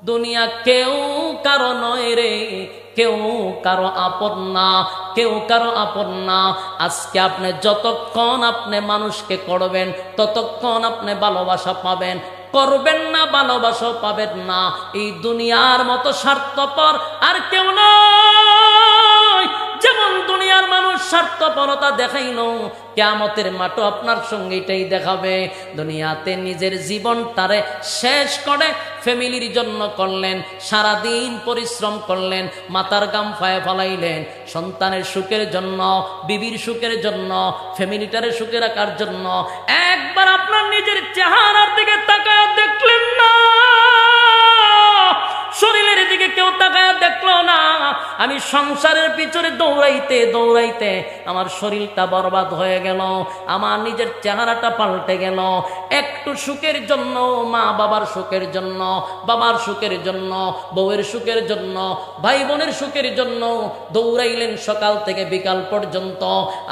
দুনিয়া কেউ কারো নয় রে, কেউ কারো আপন না, কেউ কারো আপন না। আজকে আপনি যতক্ষণ আপনি মানুষকে করবেন ততক্ষণ আপনি ভালোবাসা পাবেন, করবেন না ভালোবাসা পাবেন না। এই দুনিয়ার মতো স্বার্থপর আর কেউ নয়। যেমন দুনিয়ার মানুষ স্বার্থপরতা দেখাইলো, কিয়ামতের মাঠও আপনার সঙ্গে এটাই দেখাবে। দুনিয়াতে নিজের জীবনটারে শেষ করে ফ্যামিলির জন্য করলেন, সারাদিন পরিশ্রম করলেন, মাথার গাম ফায়ে ফলাইলেন, সন্তানের সুখের জন্য, বিবির সুখের জন্য, ফ্যামিলিটারে সুখে রাখার জন্য। একবার আপনার নিজের চেহারার দিকে তাকায় দেখলেন না, শরীরের দিকে কেউ তাকায় দেখলো না। আমি সংসারের পিছনে দৌড়াইতে দৌড়াইতে আমার শরীরটা বরবাদ হয়ে গেল, আমার নিজের চেহারাটা পাল্টে গেল। একটু সুখের জন্য, মা বাবার সুখের জন্য, বাবার সুখের জন্য, বউয়ের সুখের জন্য, ভাই বোনের সুখের জন্য দৌড়াইলেন সকাল থেকে বিকাল পর্যন্ত।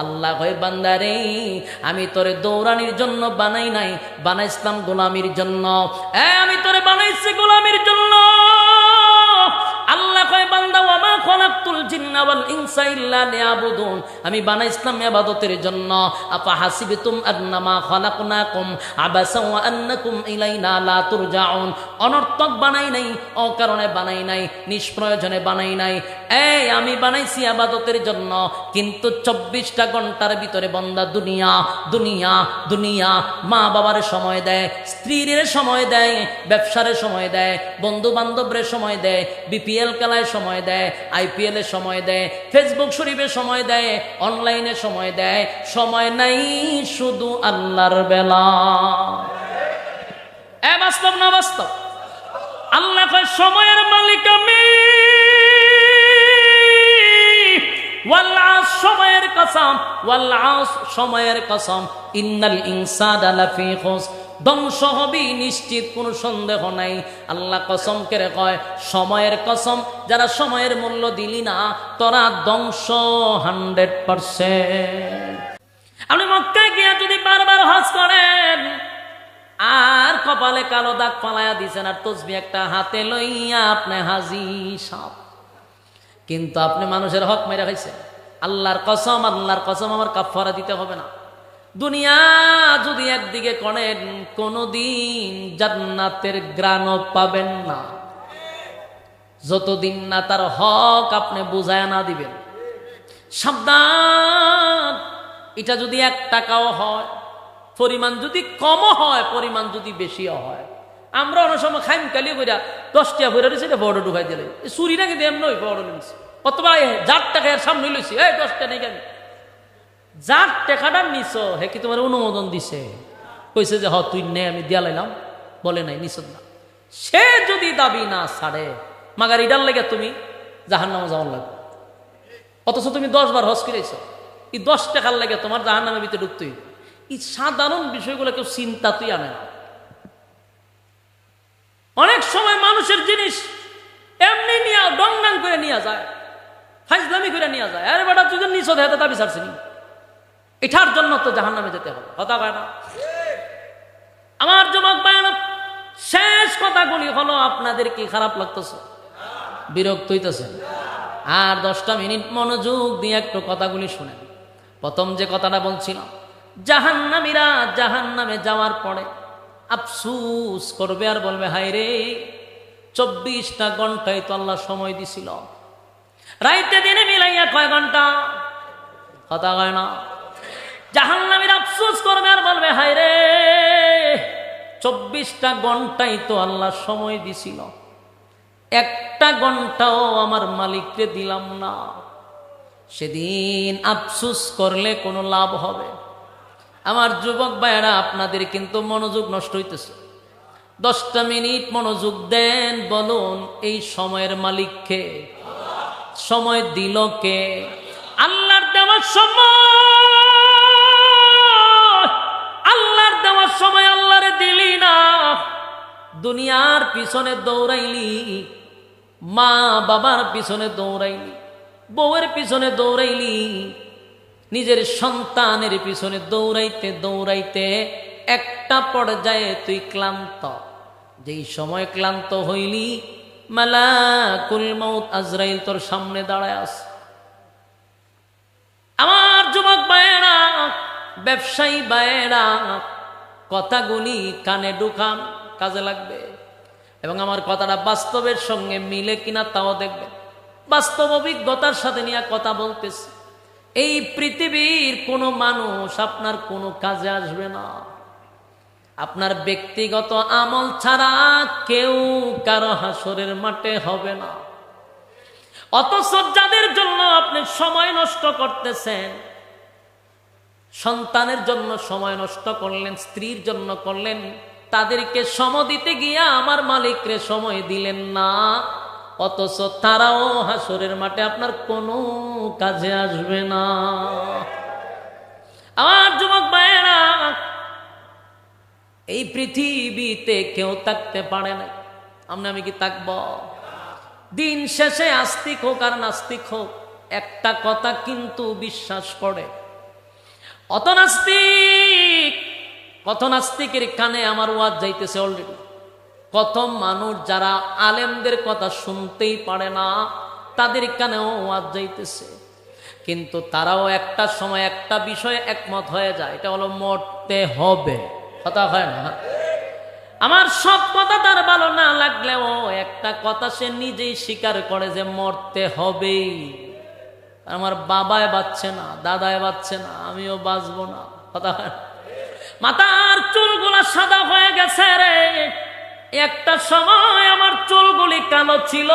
আল্লাহ কয় বান্দারে, আমি তোরে দৌড়ানির জন্য বানাই নাই, বানাইছিলাম গোলামির জন্য। আমি তোরে বানাইছি গোলামির জন্য। আল্লাহ কয় বান্দা, ওয়া মা খালাকতুল জিন্না ওয়াল ইনসা ইল্লা লিয়াবুদুন, আমি বানাইছিলাম ইবাদতের জন্য। আফা হাসিবতুম আন্নামা খালাকনাকুম আবাসা ওয়া আন্নাকুম ইলাইনা লা তুরজাউন, অনর্থক বানাই নাই, অকারণে বানাই নাই, নিষ্প্রয়োজনে বানাই নাই। আমি বানাইছি ইবাদতের জন্য, কিন্তু 24টা ঘন্টার ভিতরে বান্দা দুনিয়া দুনিয়া দুনিয়া, মা বাবার সময় দেয়, স্ত্রীর সময় দেয়, ব্যবসার সময় দেয়, বন্ধু বান্ধবের সময় দেয়, বিপিএল খেলায় সময় দেয়, আইপিএল এর সময় দেয়, ফেসবুক শরীফে সময় দেয়, অনলাইনে সময় দেয়, সময় নাই শুধু আল্লাহর বেলা। বাস্তব না বাস্তব? আল্লাহ কয় সময়ের মালিক আমি, ওয়াল আস, সময়ের কসম, ওয়াল আস, সময়ের কসম, ইন্নাল ইনসানা লাফি খুসর, ধ্বংস হবি নিশ্চিত, কোনো সন্দেহ নাই। আল্লাহ কসম করে কয়, সময়ের কসম, যারা সময়ের মূল্য দিলি না তোরা ধ্বংস 100%। আপনি মক্কায় গিয়া যদি বারবার হজ করেন আর কপালে কালো দাগ ফালাইয়া দিছেন আর তসবিহ একটা হাতে লইয়া আপনি হাজি সাপ, কিন্তু আপনি মানুষের হক মেরে খাইছেন। আল্লাহর কসম, আল্লাহর কসম, আমার কাফারা দিতে হবে না। দুনিয়া যদি একদিকে করেন কোনদিন জান্নাতের গ্রাণও পাবেন না, যতদিন না তার হক আপনি বুঝায় না দিবেন। সাবধান, এটা যদি 1 টাকাও হয়, পরিমাণ যদি কমও হয়, পরিমাণ যদি বেশিও হয়। আমরা অনেক সময় খাইম কালি কইরা 10 টাকা ভরে রয়েছে, এটা বড় ঢুকাই দিলে চুরি নাকি দেম নই, বড় নিয়েছি অথবা 4 টাকা এর সামনে লইছি, 10 টাকা নেই কেন, যার টাকাটা নিছ হে কি তোমার অনুমোদন দিছে, কইছে যে হ তুই নে, আমি দিয়া লাইলাম, বলে নাই নিছ না। সে যদি দাবি না ছাড়ে, মাগার ইডার লেগে তুমি জাহান্নামে যাওয়ার লাগবে, অথচ তুমি 10 বার হজ করেছ, এই 10 টাকার লেগে তোমার জাহান্নামের ভিতরে ঢুকতে হইবে। এই সাধারণ বিষয়গুলো কেউ চিন্তা তুই আনে না। অনেক সময় মানুষের জিনিস এমনি নিয়ে ডংডাং করে নিয়ে যায়, ফাইজলামি করে নিয়ে যায়। আরে বেটা তুই নিছ হেতে দাবি ছাড়ছিনি, এটার জন্য তো জাহান্নামে যেতে হবে। কথা কয় না আমার যুবক ভাইরা? শেষ কথাগুলি হলো, আপনাদের কি খারাপ লাগতেছে, বিরক্ত হইতেছেন? আর 10টা মিনিট মনোযোগ দিয়ে একটু কথাগুলি শুনেন। প্রথম যে কথাটা বলছিলাম, জাহান্নামীরা জাহান্নামে যাওয়ার পরে আফসুস করবে আর বলবে, হায় রে 24টা ঘন্টায় তো আল্লাহ সময় দিছিল, রাইতে দিনে মিলাইয়া কয় ঘন্টা? কথা কয় না? জাহান্নামীরা আফসোস করবে আর বলবে, হায় রে 24টা ঘন্টাই তো আল্লাহ সময় দিছিল, 1টা ঘন্টাও আমার মালিককে দিলাম না। সেদিন আফসোস করলে কোনো লাভ হবে? আমার যুবক ভাইয়েরা, আপনাদের কিন্তু মনোযোগ নষ্ট হইতেছে। 10টা মিনিট মনোযোগ দেন, বলুন এই সময়ের মালিককে? সময় দিল কে? আল্লাহর দেওয়ার সময়, আল্লাহর দেওয়ার সময় আল্লাহরে দিলি না, দুনিয়ার পিছনে দৌড়াইলি, মা বাবার পিছনে দৌড়াইলি, বউয়ের পিছনে দৌড়াইলি, নিজের সন্তানের পিছনে দৌড়াইতে দৌড়াইতে একটা পর্যায়ে তুই ক্লান্ত। যেই সময় ক্লান্ত হইলি মালাকুল মউত আজরাইল তোর সামনে দাঁড়ায় আছে। আমার যুবক ভাইয়েরা, ব্যবসায়ী ভাইয়েরা, কথাগুলি কানে ঢুকান, কাজে লাগবে। এবং আমার কথাটা বাস্তবের সঙ্গে মিলে কিনা তাও দেখবে। বাস্তব অভিজ্ঞতার সাথে নিয়ে কথা বলতেছি। এই পৃথিবীর কোনো মানুষ আপনার কোনো কাজে আসবে না। আপনার ব্যক্তিগত আমল ছাড়া কেউ কারো হাসরের মাঠে হবে না। অথচ যাদের জন্য আপনি সময় নষ্ট করতেছেন, সন্তানের জন্য সময় নষ্ট করলেন, স্ত্রীর জন্য করলেন, তাদেরকে সময় দিতে গিয়া আমার মালিকরে সময় দিলেন না, অথচ তারাও হাসরের মাঠে আপনার কোনো কাজে আসবে না। আমার যুবক ভাইয়েরা, এই পৃথিবীতে কেউ থাকতে পারে না। আমি কি থাকব? দিন শেষে আস্তিক হোক আর নাস্তিক হোক, একটা কথা কিন্তু বিশ্বাস করে। কত নাস্তিকের কানে আমার ওয়াজ যাইতেছে অলরেডি। কত মানুষ যারা আলেমদের কথা শুনতেই পারে না, তাদের কানেও ওয়াজ যাইতেছে। কিন্তু তারাও একটা সময় একটা বিষয়ে একমত হয়ে যায়, এটা হলো মরতে হবে। কথা হয় না? আমার সব কথা তার ভালো না লাগলেও একটা কথা সে নিজেই স্বীকার করে যে মরতে হবেই। আমার বাবায় বাঁচছে না, দাদায় বাঁচছে না, আমিও বাঁচবো না। কথা হয়? মাথার চুলগুলা সাদা হয়ে গেছে রে। একটা সময় আমার চুলগুলি কালো ছিল,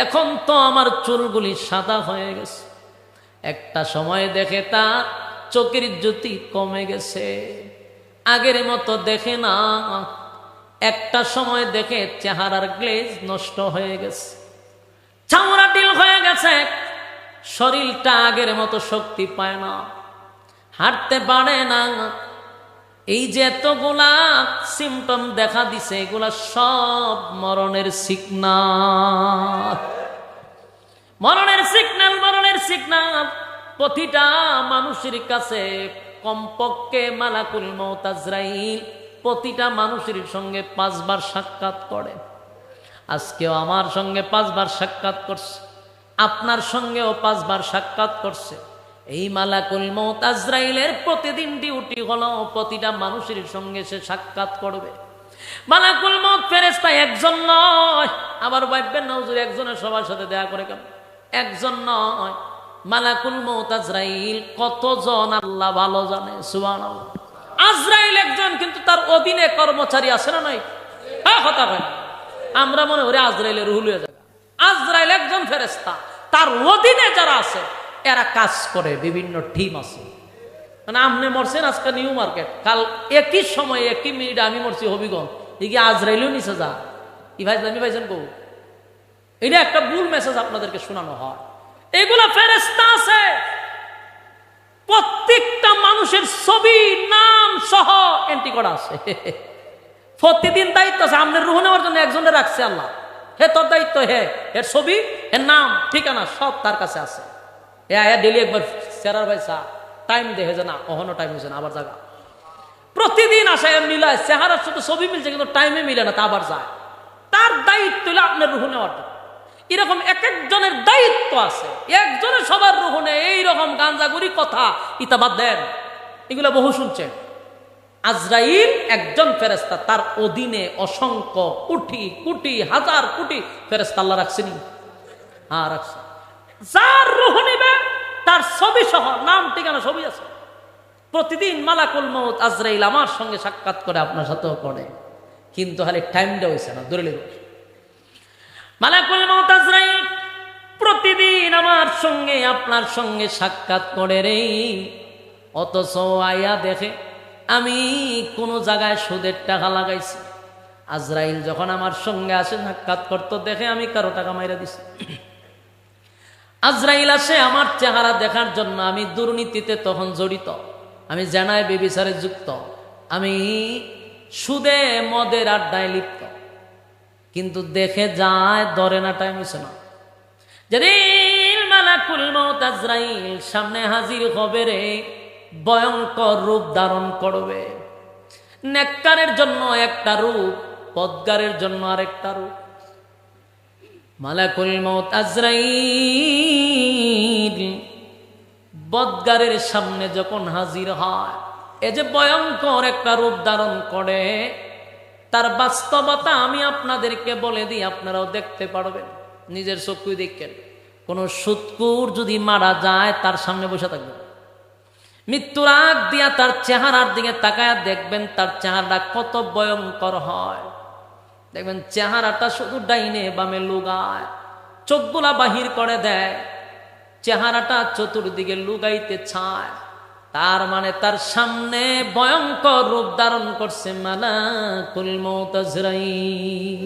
এখন তো আমার চুলগুলি সাদা হয়ে গেছে। একটা সময় দেখে তা চোখের জ্যোতি কমে গেছে, আগের মতো দেখে না। একটা সময় দেখে চেহারার গ্লেজ নষ্ট হয়ে গেছে, চামড়া ঢিল হয়ে গেছে, শরীরটা আগের মতো শক্তি পায় না, হাঁটতে পারে না। এই যে এতগুলা সিমটম দেখা দিছে, এগুলা সব মরণের সিগনাল। মরণের সিগনাল, মরণের সিগনাল। প্রতিটা মানুষের কাছে কমপক্ষে মালাকুল মউত আজরাইল প্রতিটা মানুষের সঙ্গে 5 বার সাক্ষাৎ করে। আজকেও আমার সঙ্গে 5 বার সাক্ষাৎ করছে, আপনার সঙ্গেও 5 বার সাক্ষাৎ করছে। এই মালাকুল মউত আজরাইলের প্রতিদিন ডিউটি হলো প্রতিটা মানুষের সঙ্গে সে সাক্ষাৎ করবে। মালাকুল মউত ফেরেশতা একজন নয়। আবার ভাববেন না হুজুর একজনের সবার সাথে দেখা করে কেন? একজন নয়, মালাকুল মউত আজরাইল কতজন আল্লাহ ভালো জানে। সুবহানাল্লাহ। আজরাইল একজন, কিন্তু তার অধীনে কর্মচারী আছে না নাই? হ্যাঁ, কথা হয়। আমরা মনে করি আজরাইলের রুহুল হয়ে যাবে। আজরাইল একজন ফেরেশতা, তার অধীনে যারা আছে এরা কাজ করে, বিভিন্ন টিম আছে। মানে আপনি মরছেন আজকে নিউ মার্কেট, কাল একই সময় একই মিনিটে আমি মরছি হবিগঞ্জ, এগিয়ে আজরাইলও নিচে যা ই ভাই আমি ভাইছেন কৌ। এটা একটা ভুল মেসেজ আপনাদেরকে শোনানো হয়। এগুলা ফেরেশতা আছে, প্রত্যেকটা মানুষের ছবি নাম সহ এন্ট্রি করা আছে। প্রতিদিন দায়িত্ব আছে। আপনার রুহ নেওয়ার জন্য একজনের রাখছে আল্লাহ, হে তোর দায়িত্ব, হে এর ছবি, এর নাম, ঠিকানা সব তার কাছে আছে। ডেলি একবার সেরার ভাই চা টাইম দেখে যে না কখনো টাইম হয়েছে না, আবার জায়গা প্রতিদিন আসে মিলায়, চেহারার সাথে ছবি মিলছে কিন্তু টাইমে মিলে না, তা আবার যায়। তার দায়িত্ব হলো আপনার রুহ নেওয়াটা। এরকম এক একজনের দায়িত্ব আছে, একজনের সবার রুহ নেই। এইরকম গাঞ্জাগুড়ি কথা ইতা বাদ দেন, এগুলো বহু শুনছেন। আজরাইল একজন ফেরেশতা, তার অধীনে অসংখ্য কোটি কোটি হাজার কোটি ফেরেশতা আল্লাহ রাখছেনি। হ্যাঁ, রাখছে। যার রুহ নিবে তার ছবি সহ নাম ঠিকানা ছবি আছে। প্রতিদিন মালাকুল মউত আজরাইল আমার সঙ্গে সাক্ষাৎ করে, আপনার সাথেও করে, কিন্তু খালি টাইমটা হয়েছে না। ধরে লেব মালাকুল মউত আজরাইল প্রতিদিন আমার সঙ্গে আপনার সঙ্গে সাক্ষাৎ করে রে। অথচ আয়া দেখে আমি কোনো জায়গায় সুদের টাকা লাগাইছি। আজরাইল যখন আমার সঙ্গে আসে সাক্ষাৎ করতো, দেখে আমি কারো টাকা মাইরা দিছি। আজরাইল আসে আমার চেহারা দেখার জন্য। আমি দুর্নীতিতে তখন জড়িত, আমি জেনায় বেবিচারে যুক্ত, আমি সুদে মদের আড্ডায় লিপ্ত, কিন্তু দেখে যায় ধরে না, টাইম হইছে না। যেদিন মালাকুল মউত আজরাইল সামনে হাজির হবে রে, ভয়ঙ্কর রূপ ধারণ করবে। নেককারের জন্য একটা রূপ, বদগারের জন্য আরেকটা রূপ। মালাকুল মউত আজরাইল বদগারের সামনে যখন হাজির হয়, এ যে ভয়ঙ্কর একটা রূপ ধারণ করে, তার বাস্তবতা আমি আপনাদেরকে বলে দিই, আপনারাও দেখতে পারবেন, নিজের চক্ষুই দেখেন। কোন সুৎকুর যদি মারা যায়, তার সামনে বসে থাকবেন, মৃত্যুর আগ দিয়া তার চেহারার দিকে তাকায় দেখবেন, তার চেহারাটা কত ভয়ঙ্কর হয়। দেখবেন চেহারাটা শুধু ডাইনে বামে লুগায়, চোখগুলা বাহির করে দেয়, চেহারাটা চতুর্দিকে লুগাইতে চায়। তার মানে তার সামনে ভয়ঙ্কর রূপ ধারণ করছে মালাকুল মউত আজরাইল।